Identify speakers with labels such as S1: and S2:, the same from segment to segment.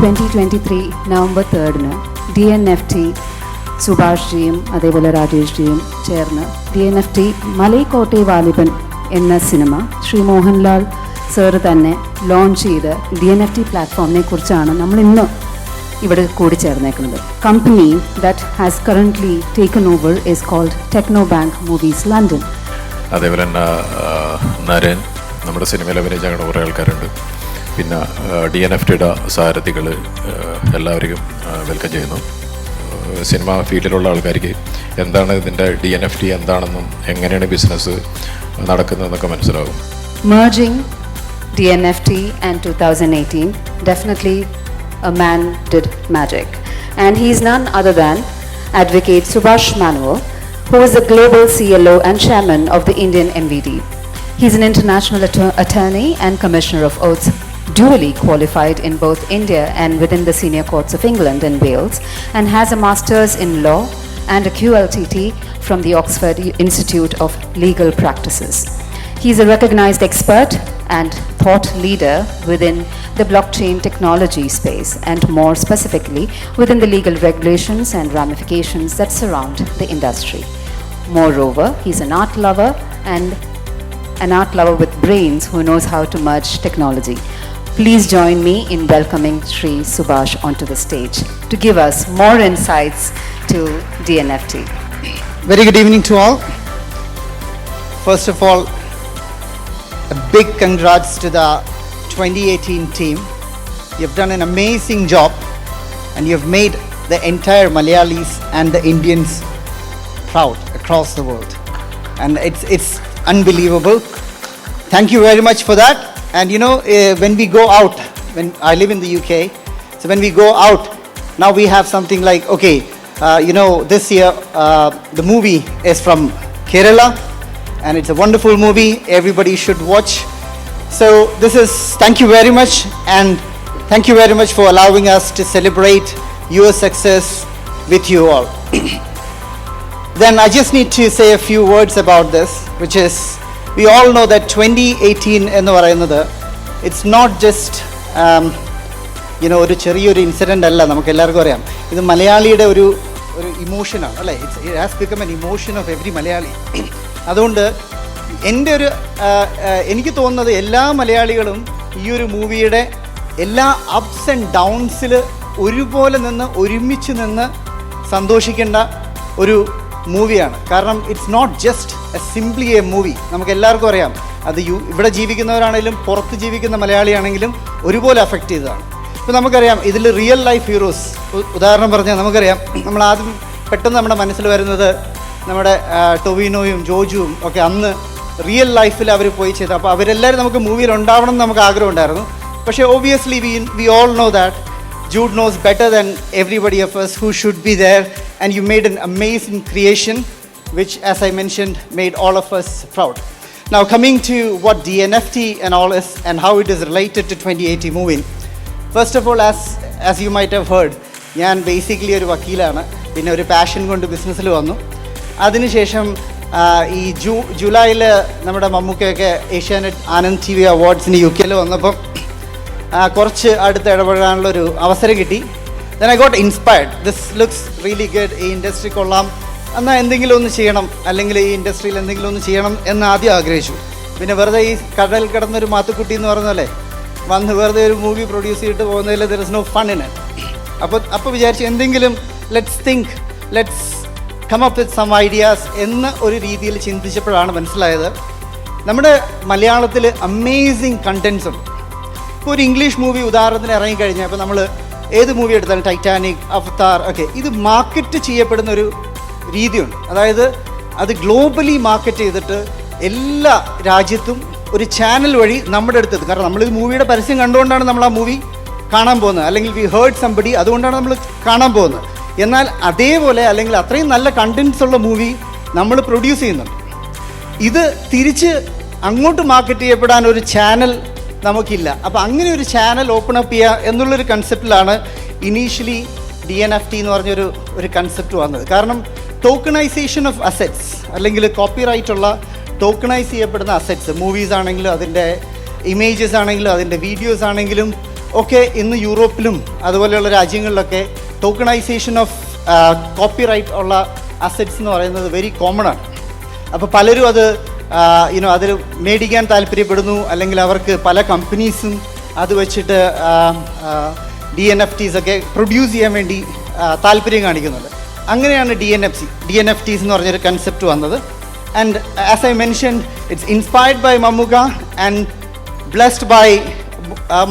S1: 2023 November 3 DNFT സുഭാഷ്ജിയും അതേപോലെ രാജേഷ്ജിയും ചേർന്ന് DNFT Malaikottai Vaaliban എന്ന സിനിമ ശ്രീ മോഹൻലാൽ സാറ് തന്നെ ലോഞ്ച് ചെയ്ത DNFT പ്ലാറ്റ്ഫോമിനെ കുറിച്ചാണ് നമ്മൾ ഇന്ന് ഇവിടെ കൂടി ചേർന്നേക്കുന്നത്. Company that has currently taken over is called TechBank movies London.
S2: അതേപോലെ തന്നെ നരൻ നമ്മുടെ സിനിമയിൽ അഭിനയിച്ച അങ്ങനെ കുറേ ആൾക്കാരുണ്ട്. പിന്നെ DNFTയുടെ സാരഥികൾ എല്ലാവരെയും വെൽക്കം ചെയ്യുന്നു. സിനിമ ഫീൽഡിലുള്ള ആൾക്കാർക്ക് എന്താണ് ഇതിൻ്റെ DNFT എന്താണെന്നും എങ്ങനെയാണ് ബിസിനസ് നടക്കുന്നതെന്നൊക്കെ മനസ്സിലാകും.
S1: Merging DNFT and 2018, definitely a man did magic. And he is none other than Advocate Subhash Manual, who is the global CLO and chairman of the Indian MVD. He is an international attorney and commissioner of oaths, duly qualified in both India and within the senior courts of England and Wales, and has a master's in law and a QLTT from the Oxford Institute of Legal Practices. He is a recognized expert and thought leader within the blockchain technology space, and more specifically within the legal regulations and ramifications that surround the industry. Moreover, he is an art lover, and an art lover with brains who knows how to merge technology. Please join me in welcoming Shri Subhash onto the stage to give us more insights to DNFT.
S3: Very good evening to all. First of all, a big congrats to the 2018 team. You've done an amazing job and you've made the entire Malayalis and the Indians proud across the world. And it's unbelievable. Thank you very much for that. And you know, when we go out, when I live in the UK, so when we go out, now we have something like, okay, this year the movie is from Kerala and it's a wonderful movie, everybody should watch. So thank you very much, and thank you very much for allowing us to celebrate your success with you all. Then I just need to say a few words about this, which is, we all know that 2018 എന്ന് പറയുന്നത് it's not just ഒരു ചെറിയൊരു incident അല്ല. നമുക്ക് എല്ലാവർക്കും അറിയാം, ഇത് മലയാളിയുടെ ഒരു ഇമോഷനാണ് അല്ലേ. It has become an emotion of every Malayali. അതുകൊണ്ട് എനിക്ക് തോന്നുന്നത് എല്ലാ മലയാളികളും ഈ ഒരു മൂവിയുടെ എല്ലാ അപ്സ് ആൻഡ് ഡൗൺസിൽ ഒരുപോലെ ഒരുമിച്ച് നിന്ന് സന്തോഷിക്കേണ്ട ഒരു മൂവിയാണ്. കാരണം it's not just simply a movie. നമുക്ക് എല്ലാവർക്കും അറിയാം, അത് ഇവിടെ ജീവിക്കുന്നവരാണെങ്കിലും പുറത്ത് ജീവിക്കുന്ന മലയാളിയാണെങ്കിലും ഒരുപോലെ അഫക്റ്റ് ചെയ്തതാണ്. ഇപ്പോൾ നമുക്കറിയാം, ഇതിൽ റിയൽ ലൈഫ് ഹീറോസ്, ഉദാഹരണം പറഞ്ഞാൽ നമുക്കറിയാം, നമ്മൾ ആദ്യം പെട്ടെന്ന് നമ്മുടെ മനസ്സിൽ വരുന്നത് നമ്മുടെ ടൊവിനോയും ജോജുവും ഒക്കെ അന്ന് റിയൽ ലൈഫിൽ അവർ പോയി ചെയ്തു. അപ്പോൾ അവരെല്ലാവരും നമുക്ക് മൂവിയിൽ ഉണ്ടാവണം എന്ന് നമുക്ക് ആഗ്രഹം ഉണ്ടായിരുന്നു. പക്ഷേ obviously we all know that Jude knows better than everybody of us who should be there, and you made an amazing creation which, as I mentioned, made all of us proud. Now coming to what DNFT and all is and how it is related to 2080 movie. First of all, as you might have heard, ഞാൻ basically ഒരു വക്കീലാണ്. പിന്നെ ഒരു passion കൊണ്ട് ബിസിനസ്സിൽ വന്നു. അതിനുശേഷം ഈ ജൂലൈയിൽ നമ്മുടെ മമ്മൂക്കയൊക്കെ ഏഷ്യാനെറ്റ് ആനന്ദ് TV അവാർഡ്സിന് UK വന്നപ്പം കുറച്ച് അടുത്ത് ഇടപെടാനുള്ളൊരു അവസരം കിട്ടി. Then I got inspired. This looks really good, ഈ ഇൻഡസ്ട്രി കൊള്ളാം, എന്നാൽ എന്തെങ്കിലും ഒന്ന് ചെയ്യണം, അല്ലെങ്കിൽ ഈ ഇൻഡസ്ട്രിയിൽ എന്തെങ്കിലും ഒന്ന് ചെയ്യണം എന്ന് ആദ്യം ആഗ്രഹിച്ചു. പിന്നെ വെറുതെ ഈ കടൽ കിടന്നൊരു മാത്തുക്കുട്ടി എന്ന് പറഞ്ഞല്ലേ വന്ന് വെറുതെ ഒരു മൂവി പ്രൊഡ്യൂസ് ചെയ്തിട്ട് പോകുന്നതിൽ there is no fun in it. അപ്പോൾ വിചാരിച്ചു എന്തെങ്കിലും let's come up with some ideas എന്ന ഒരു രീതിയിൽ ചിന്തിച്ചപ്പോഴാണ് മനസ്സിലായത് നമ്മുടെ മലയാളത്തിൽ അമേസിങ് കണ്ടൻസ് ഉണ്ട്. ഇപ്പോൾ ഒരു ഇംഗ്ലീഷ് മൂവി ഉദാഹരണത്തിന് ഇറങ്ങിക്കഴിഞ്ഞാൽ, ഇപ്പോൾ നമ്മൾ ഏത് മൂവി എടുത്താലും ടൈറ്റാനിക്, അവതാർ ഒക്കെ, ഇത് മാർക്കറ്റ് ചെയ്യപ്പെടുന്ന ഒരു രീതിയുണ്ട്. അതായത് അത് ഗ്ലോബലി മാർക്കറ്റ് ചെയ്തിട്ട് എല്ലാ രാജ്യത്തും ഒരു ചാനൽ വഴി നമ്മുടെ അടുത്തത്. കാരണം നമ്മളിത് മൂവിയുടെ പരസ്യം കണ്ടുകൊണ്ടാണ് നമ്മൾ ആ മൂവി കാണാൻ പോകുന്നത്, അല്ലെങ്കിൽ വി ഹേർഡ് സംബഡി, അതുകൊണ്ടാണ് നമ്മൾ കാണാൻ പോകുന്നത്. എന്നാൽ അതേപോലെ അല്ലെങ്കിൽ അത്രയും നല്ല കണ്ടൻസ് ഉള്ള മൂവി നമ്മൾ പ്രൊഡ്യൂസ് ചെയ്യുന്നുണ്ട്. ഇത് തിരിച്ച് അങ്ങോട്ട് മാർക്കറ്റ് ചെയ്യപ്പെടാൻ ഒരു ചാനൽ നമുക്കില്ല. അപ്പോൾ അങ്ങനെ ഒരു ചാനൽ ഓപ്പൺ അപ്പ് ചെയ്യുക എന്നുള്ളൊരു കൺസെപ്റ്റിലാണ് ഇനീഷ്യലി DNFT എന്ന് പറഞ്ഞൊരു കൺസെപ്റ്റ് വന്നത്. കാരണം ടോക്കണൈസേഷൻ ഓഫ് അസെറ്റ്സ്, അല്ലെങ്കിൽ കോപ്പിറൈറ്റുള്ള ടോക്കണൈസ് ചെയ്യപ്പെടുന്ന അസെറ്റ്സ്, മൂവീസ് ആണെങ്കിലും അതിൻ്റെ ഇമേജസ് ആണെങ്കിലും അതിൻ്റെ വീഡിയോസ് ആണെങ്കിലും ഒക്കെ ഇന്ന് യൂറോപ്പിലും അതുപോലെയുള്ള രാജ്യങ്ങളിലൊക്കെ ടോക്കണൈസേഷൻ ഓഫ് കോപ്പിറൈറ്റ് ഉള്ള അസറ്റ്സ് എന്ന് പറയുന്നത് വെരി കോമൺ ആണ്. അപ്പോൾ പലരും അത് അതിൽ മേടിക്കാൻ താല്പര്യപ്പെടുന്നു, അല്ലെങ്കിൽ അവർക്ക് പല കമ്പനീസും അത് വെച്ചിട്ട് DNFTs ഒക്കെ പ്രൊഡ്യൂസ് ചെയ്യാൻ വേണ്ടി താല്പര്യം കാണിക്കുന്നുണ്ട്. അങ്ങനെയാണ് DNFTs എന്ന് പറഞ്ഞൊരു കൺസെപ്റ്റ് വന്നത്. And as I mention, it's inspired by Mammukka and blessed by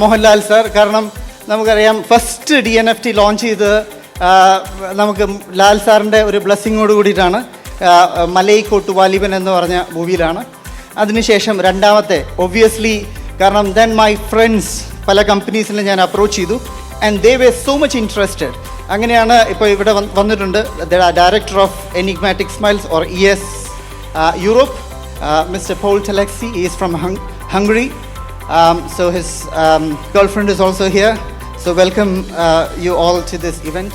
S3: Mohanlal sir. കാരണം നമുക്കറിയാം ഫസ്റ്റ് DNFT ലോഞ്ച് ചെയ്തത് നമുക്ക് ലാൽ സാറിൻ്റെ ഒരു ബ്ലെസ്സിങ്ങോട് കൂടിയിട്ടാണ്, മലൈക്കോട്ടു വാലിബൻ എന്ന് പറഞ്ഞ മൂവിയിലാണ്. അതിനുശേഷം രണ്ടാമത്തെ ഒബ്വിയസ്ലി, കാരണം ദെൻ മൈ ഫ്രണ്ട്സ് പല കമ്പനീസിലും ഞാൻ അപ്രോച്ച് ചെയ്തു and they were so much interested. അങ്ങനെയാണ് ഇപ്പോൾ ഇവിടെ വന്നിട്ടുണ്ട് director of enigmatic smiles or ES Europe, mister Paul ടെലക്സി. He is from Hungary. So his girlfriend is also here. So welcome you all to this event.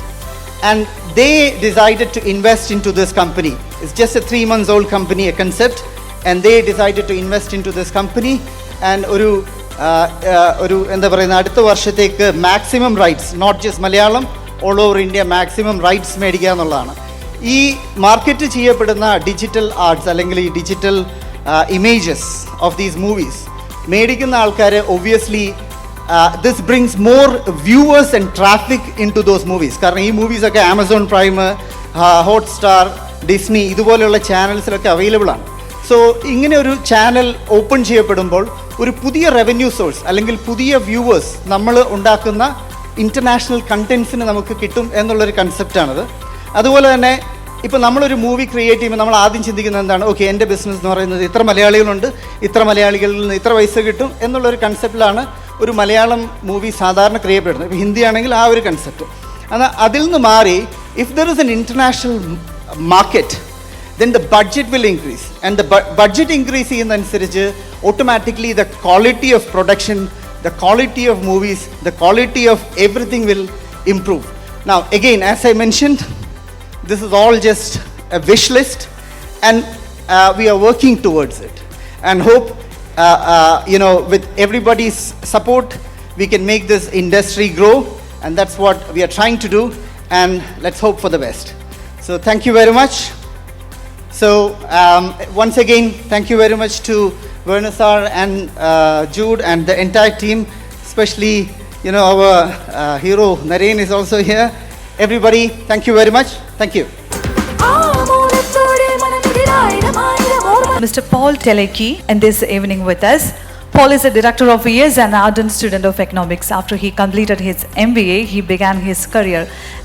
S3: And they decided to invest into this company. It's just a 3 months old company, a concept, and they decided to invest into this company. And ഒരു എന്താ പറയുന്ന അടുത്ത വർഷത്തേക്ക് maximum rights, not just Malayalam, all over India maximum rights മേടിക്കുക എന്നുള്ളതാണ്. ഈ market ചെയ്യപ്പെടുന്ന digital arts അല്ലെങ്കിൽ ഈ digital images of these movies മേടിക്കുന്ന ആൾക്കാർ obviously this brings more viewers and traffic in to those movies. കാരണം ഈ മൂവീസൊക്കെ ആമസോൺ പ്രൈം, ഹോട്ട്സ്റ്റാർ, ഡിസ്നി ഇതുപോലെയുള്ള ചാനൽസിലൊക്കെ അവൈലബിൾ ആണ്. സോ ഇങ്ങനെ ഒരു ചാനൽ ഓപ്പൺ ചെയ്യപ്പെടുമ്പോൾ ഒരു പുതിയ റവന്യൂ സോഴ്സ് അല്ലെങ്കിൽ പുതിയ വ്യൂവേഴ്സ് നമ്മൾ ഉണ്ടാക്കുന്ന ഇൻ്റർനാഷണൽ കണ്ടൻസിന് നമുക്ക് കിട്ടും എന്നുള്ളൊരു കൺസെപ്റ്റാണത്. അതുപോലെ തന്നെ ഇപ്പോൾ നമ്മളൊരു മൂവി ക്രിയേറ്റ് ചെയ്യുമ്പോൾ നമ്മൾ ആദ്യം ചിന്തിക്കുന്നത് എന്താണ്? ഓക്കെ, എൻ്റെ ബിസിനസ് എന്ന് പറയുന്നത് ഇത്ര മലയാളികളുണ്ട്, ഇത്ര മലയാളികളിൽ നിന്ന് ഇത്ര പൈസ കിട്ടും എന്നുള്ളൊരു കൺസെപ്റ്റിലാണ് ഒരു മലയാളം മൂവി സാധാരണ ക്രിയേറ്റ് ചെയ്യുന്നത്. ഇപ്പോൾ ഹിന്ദി ആണെങ്കിൽ ആ ഒരു കൺസെപ്റ്റ്. എന്നാൽ അതിൽ നിന്ന് മാറി if there is an international market, then the budget will increase, and the budget increase ചെയ്യുന്നതനുസരിച്ച് automatically the quality of production, the quality of movies, the quality of everything will improve. Now again, as I mentioned, this is all just a wish list, and we are working towards it and hope with everybody's support we can make this industry grow, and that's what we are trying to do, and let's hope for the best. So thank you very much. So once again, thank you very much to Werner sir and Jude and the entire team, especially our hero Naren is also here. Everybody, thank you very much. Thank you.
S4: Mr. Paul Teleki in this evening with us. Paul is a director of years and ardent student of economics. After he completed his MBA, he began his career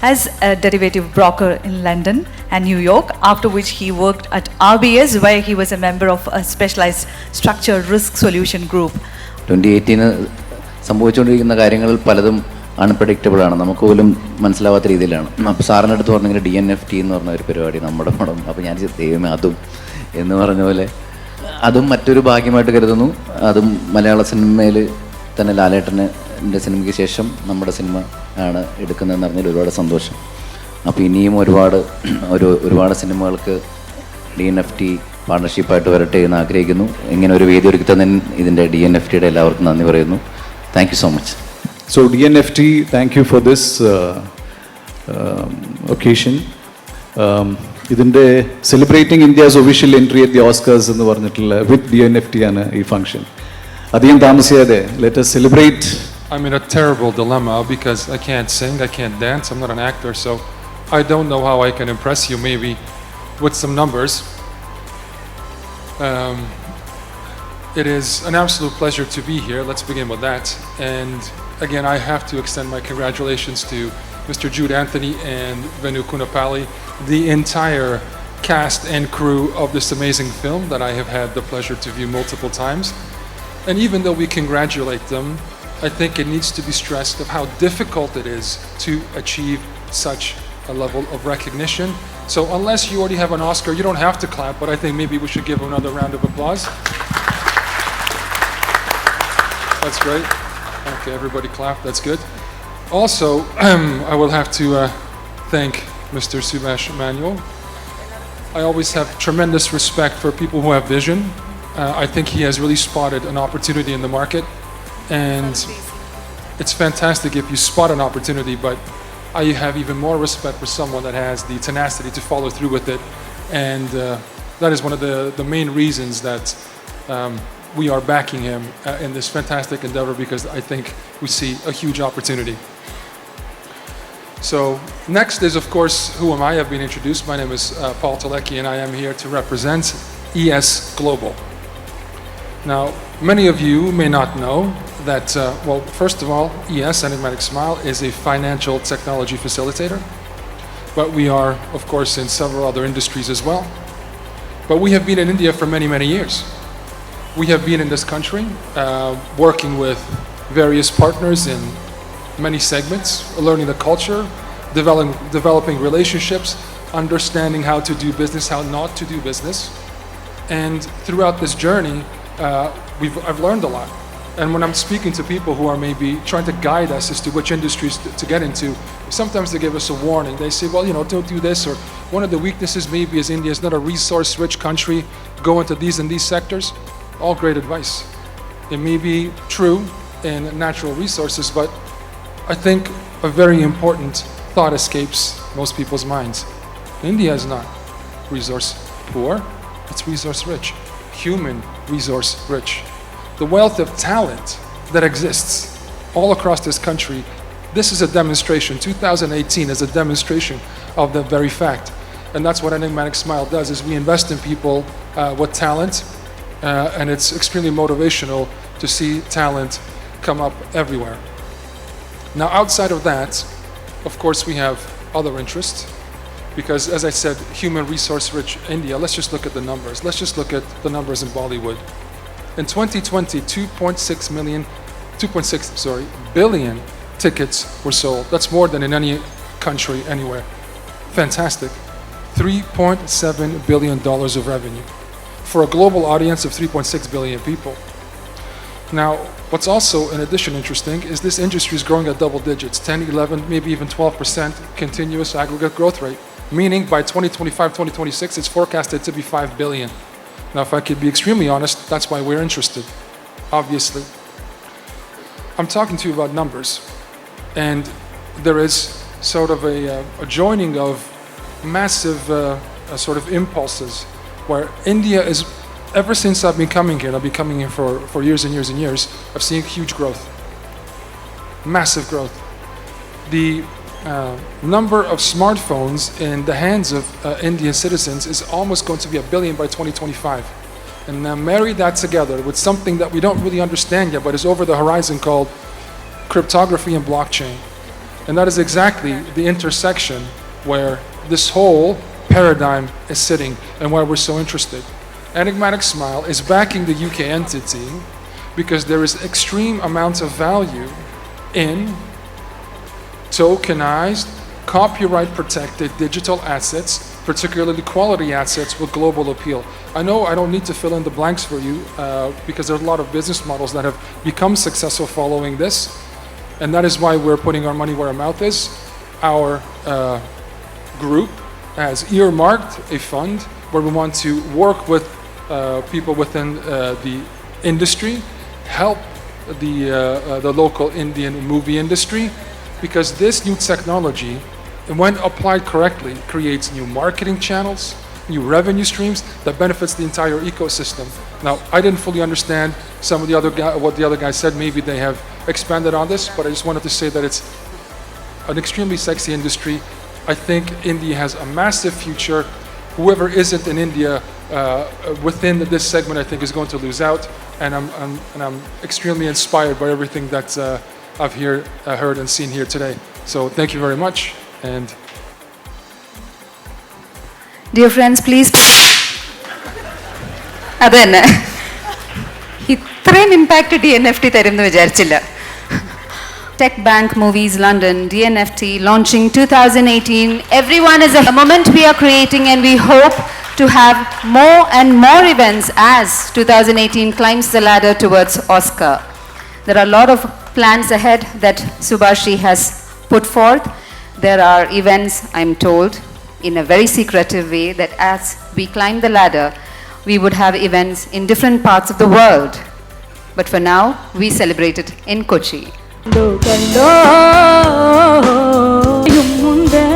S4: as a derivative broker in London and New York, after which he worked at RBS, where he was a member of a specialized structured risk solution group.
S5: 2018 സംഭവിച്ചുകൊണ്ടിരിക്കുന്ന കാര്യങ്ങളിൽ പലതും unpredictable ആണ്, നമുക്ക് പോലും മനസ്സിലാവാത്ത രീതിയിലാണ്. അപ്പോൾ സാറിൻ്റെ അടുത്ത് പറഞ്ഞെങ്കിൽ DNFT എന്ന് പറഞ്ഞ ഒരു പരിപാടി നമ്മുടെ പടം, അപ്പോൾ ഞാൻ ദൈവമേ അതും എന്ന് പറഞ്ഞ പോലെ അതും മറ്റൊരു ഭാഗ്യമായിട്ട് കരുതുന്നു. അതും മലയാള സിനിമയിൽ തന്നെ ലാലേട്ടൻ്റെ സിനിമയ്ക്ക് ശേഷം നമ്മുടെ സിനിമ ആണ് എടുക്കുന്നതെന്ന് പറഞ്ഞാൽ ഒരുപാട് സന്തോഷം. അപ്പോൾ ഇനിയും ഒരുപാട് സിനിമകൾക്ക് DNFT പാർട്ണർഷിപ്പായിട്ട് വരട്ടെ എന്ന് ആഗ്രഹിക്കുന്നു. ഇങ്ങനെ ഒരു വേദി ഒരുക്കി തന്നതിന് ഇതിൻ്റെ DNFTയുടെ എല്ലാവർക്കും നന്ദി പറയുന്നു. Thank you so much.
S6: So DNFT, thank you for this occasion. ഇതിൻ്റെ celebrating India's official entry at the Oscars എന്ന് പറഞ്ഞിട്ടുള്ള വിത്ത് DNFT ആണ് ഈ ഫംഗ്ഷൻ. അധികം താമസിയാതെ let us celebrate.
S7: I'm in a terrible dilemma because I can't sing, I can't dance, I'm not an actor, so I don't know how I can impress you, maybe with some numbers. It is an absolute pleasure to be here, let's begin with that. And again, I have to extend my congratulations to Mr. Jude Anthony and Venu Kunapali, the entire cast and crew of this amazing film that I have had the pleasure to view multiple times. And even though we congratulate them, I think it needs to be stressed of how difficult it is to achieve such a level of recognition. So unless you already have an Oscar, you don't have to clap, but I think maybe we should give them another round of applause. That's great. Okay, everybody clap, that's good. Also, I will have to thank Mr. Subhash Manuel. I always have tremendous respect for people who have vision. I think he has really spotted an opportunity in the market, and it's fantastic if you spot an opportunity, but I have even more respect for someone that has the tenacity to follow through with it. And that is one of the main reasons that we are backing him in this fantastic endeavor, because I think we see a huge opportunity. So next is, of course, who am I? I've been introduced. My name is Paul Telecki, and I am here to represent ES Global. Now, many of you may not know that, well, first of all, ES, Enigmatic Smile, is a financial technology facilitator. But we are, of course, in several other industries as well. But we have been in India for many, many years. We have been in this country working with various partners in many segments, learning the culture, developing relationships, understanding how to do business, how not to do business. And throughout this journey, I've learned a lot. And when I'm speaking to people who are maybe trying to guide us as to which industries to get into, sometimes they give us a warning. They say, well, don't do this, or one of the weaknesses maybe is India is not a resource-rich country, go into these and these sectors. All great advice. It may be true in natural resources, but I think a very important thought escapes most people's minds. India is not resource poor, it's resource rich, human resource rich. The wealth of talent that exists all across this country, this is a demonstration. 2018 is a demonstration of the very fact. And that's what Enigmatic Smile does, is we invest in people with talent, and it's extremely motivational to see talent come up everywhere. Now, outside of that, of course, we have other interests, because as I said, human resource rich India, let's just look at the numbers. Let's just look at the numbers in Bollywood. In 2020, 2.6 billion tickets were sold. That's more than in any country anywhere. Fantastic. $3.7 billion of revenue for a global audience of 3.6 billion people. Now, what's also in addition interesting is this industry is growing at double digits, 10, 11, maybe even 12% continuous aggregate growth rate, meaning by 2025, 2026, it's forecasted to be 5 billion. Now, if I could be extremely honest, that's why we're interested, obviously. I'm talking to you about numbers, and there is sort of a joining of massive sort of impulses where India is, ever since I've been coming here, and I've been coming here for years and years and years, I've seen huge growth, massive growth. The number of smartphones in the hands of Indian citizens is almost going to be 1 billion by 2025. And now marry that together with something that we don't really understand yet, but is over the horizon, called cryptography and blockchain. And that is exactly the intersection where this whole paradigm is sitting and why we're so interested. Enigmatic Smile is backing the UK entity because there is extreme amounts of value in tokenized, copyright-protected digital assets, particularly quality assets with global appeal. I know I don't need to fill in the blanks for you because there's a lot of business models that have become successful following this, and that is why we're putting our money where our mouth is. Our group has earmarked a fund where we want to work with people within the industry, help the local Indian movie industry, because this new technology, when applied correctly, creates new marketing channels, new revenue streams that benefits the entire ecosystem. Now, I didn't fully understand some of what the other guy said. Maybe they have expanded on this, but I just wanted to say that it's an extremely sexy industry. I think India has a massive future. Whoever isn't in India within this segment, I think, is going to lose out. And I'm extremely inspired by everything that I've heard and seen here today. So thank you very much. And
S1: dear friends, please. അതന്നെ ഇത്രയും impact DNFT തരുമെന്ന് വിചാരിച്ചില്ല. TechBank Movies London, DNFT, launching 2018. Everyone is a moment we are creating, and we hope to have more and more events as 2018 climbs the ladder towards Oscar. There are a lot of plans ahead that Subhashi has put forth. There are events, I'm told, in a very secretive way, that as we climb the ladder, we would have events in different parts of the world. But for now, we celebrate it in Kochi.
S8: കണ്ടോ കണ്ടോ മുണ്ട്